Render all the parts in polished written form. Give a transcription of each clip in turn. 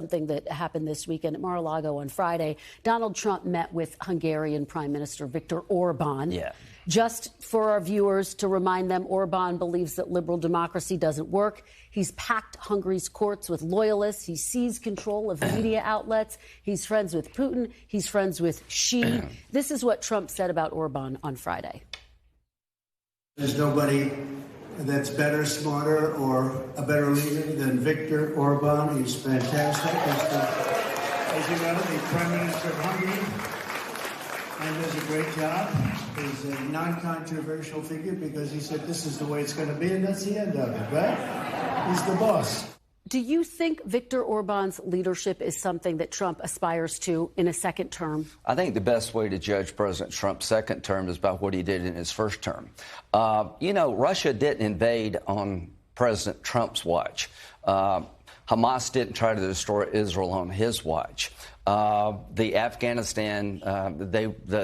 Something that happened this weekend at Mar-a-Lago on Friday. Donald Trump met with Hungarian Prime Minister Viktor Orban. Yeah. Just for our viewers to remind them, Orban believes that liberal democracy doesn't work. He's packed Hungary's courts with loyalists. He seized control of media outlets. He's friends with Putin. He's friends with Xi. This is what Trump said about Orban on Friday. There's nobody that's better, smarter, or a better leader than Viktor Orban. He's fantastic. As you know, the Prime Minister of Hungary, and does a great job. He's a non-controversial figure because he said this is the way it's going to be, and that's the end of it, right? He's the boss. Do you think Viktor Orban's leadership is something that Trump aspires to in a second term? I think the best way to judge President Trump's second term is by what he did in his first term. Russia didn't invade on President Trump's watch. Hamas didn't try to destroy Israel on his watch. The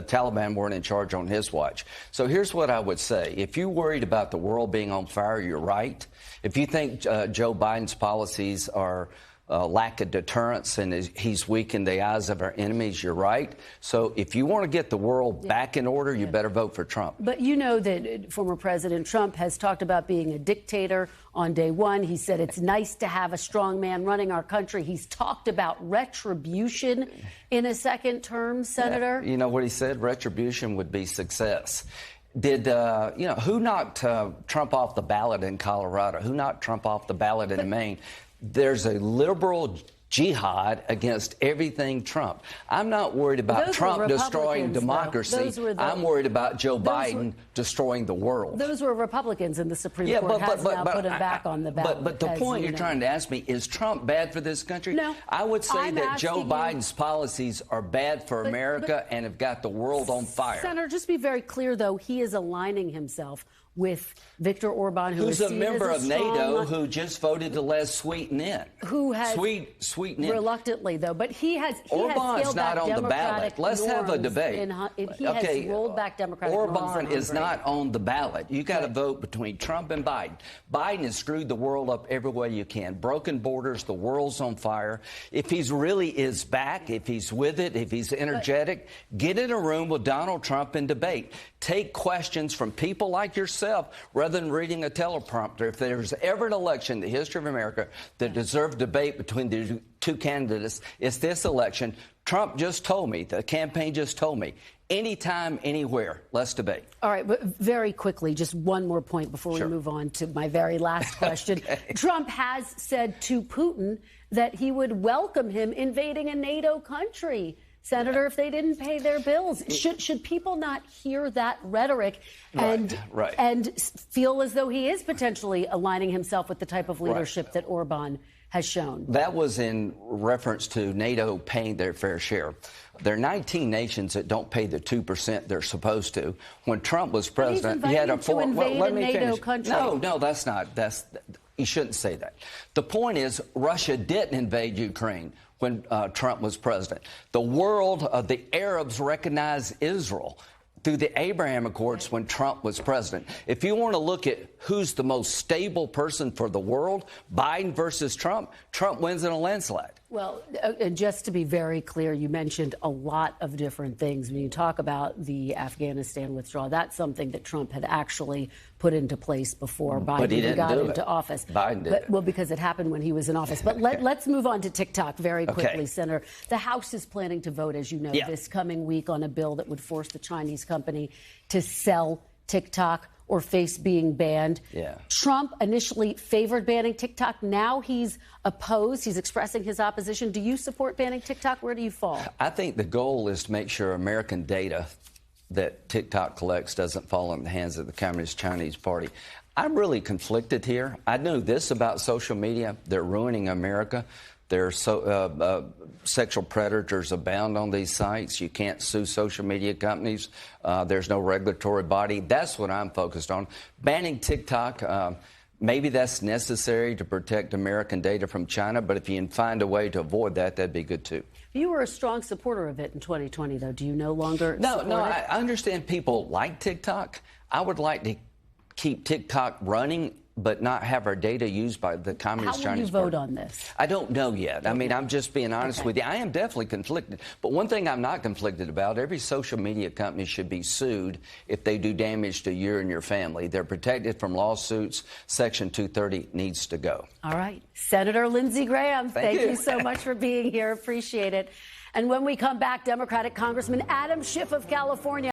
Taliban weren't in charge on his watch. So here's what I would say. If you're worried about the world being on fire, you're right. If you think Joe Biden's policies are lack of deterrence and he's weakened the eyes of our enemies, you're right. So if you want to get the world back in order, you better vote for Trump. But you know that former President Trump has talked about being a dictator on day one. He said it's nice to have a strong man running our country. He's talked about retribution in a second term, Senator. Yeah. You know what he said? Retribution would be success. Who knocked Trump off the ballot in Colorado? Who knocked Trump off the ballot in Maine? There's a liberal jihad against everything Trump. I'm not worried about Trump destroying democracy. I'm worried about Joe Biden destroying the world. Those were Republicans, and the Supreme Court has now put him back on the ballot. But the point you're trying to ask me, is Trump bad for this country? No. I would say that Joe Biden's policies are bad for America and have got the world on fire. Senator, just be very clear, though, he is aligning himself with Viktor Orban, who's a member of NATO, who just voted to let sweeten in. Who has sweeten in reluctantly, though, but he has. Orban's not on the ballot. Let's have a debate. He has rolled back democratic norms. Orban is not on the ballot. You got to vote between Trump and Biden. Biden has screwed the world up every way you can. Broken borders, the world's on fire. If he's really is back, if he's with it, if he's energetic, get in a room with Donald Trump and debate. Take questions from people like yourself rather than reading a teleprompter. If there's ever an election in the history of America that deserved debate between the two candidates, it's this election. Trump just told me, the campaign just told me, anytime, anywhere, let's debate. All right, but very quickly, just one more point before we move on to my very last question. Okay. Trump has said to Putin that he would welcome him invading a NATO country. Senator, if they didn't pay their bills, should people not hear that rhetoric and feel as though he is potentially aligning himself with the type of leadership that Orban has shown? That was in reference to NATO paying their fair share. There are 19 nations that don't pay the 2% they're supposed to. When Trump was president, he had a to invade a NATO country. No, that's not. You shouldn't say that. The point is, Russia didn't invade Ukraine when Trump was president. The world, the Arabs recognized Israel through the Abraham Accords when Trump was president. If you want to look at who's the most stable person for the world, Biden versus Trump, Trump wins in a landslide. Well, and just to be very clear, you mentioned a lot of different things. When you talk about the Afghanistan withdrawal, that's something that Trump had actually put into place before Biden got into office. Biden did it. Well, because it happened when he was in office. But let's move on to TikTok very quickly, Senator. The House is planning to vote, as you know, this coming week on a bill that would force the Chinese company to sell TikTok or face being banned. Trump initially favored banning TikTok. Now he's opposed. He's expressing his opposition. Do you support banning TikTok? Where do you fall? I think the goal is to make sure American data that TikTok collects doesn't fall in the hands of the Communist Chinese Party. I'm really conflicted here. I know this about social media. They're ruining America. There's sexual predators abound on these sites. You can't sue social media companies. There's no regulatory body. That's what I'm focused on. Banning TikTok, maybe that's necessary to protect American data from China, but if you can find a way to avoid that, that'd be good too. You were a strong supporter of it in 2020, though. Do you no longer support it? I understand people like TikTok. I would like to keep TikTok running but not have our data used by the Communist Chinese Party. How will you vote on this? I don't know yet. I mean, I'm just being honest with you. I am definitely conflicted. But one thing I'm not conflicted about, every social media company should be sued if they do damage to you and your family. They're protected from lawsuits. Section 230 needs to go. All right. Senator Lindsey Graham, thank you so much for being here. Appreciate it. And when we come back, Democratic Congressman Adam Schiff of California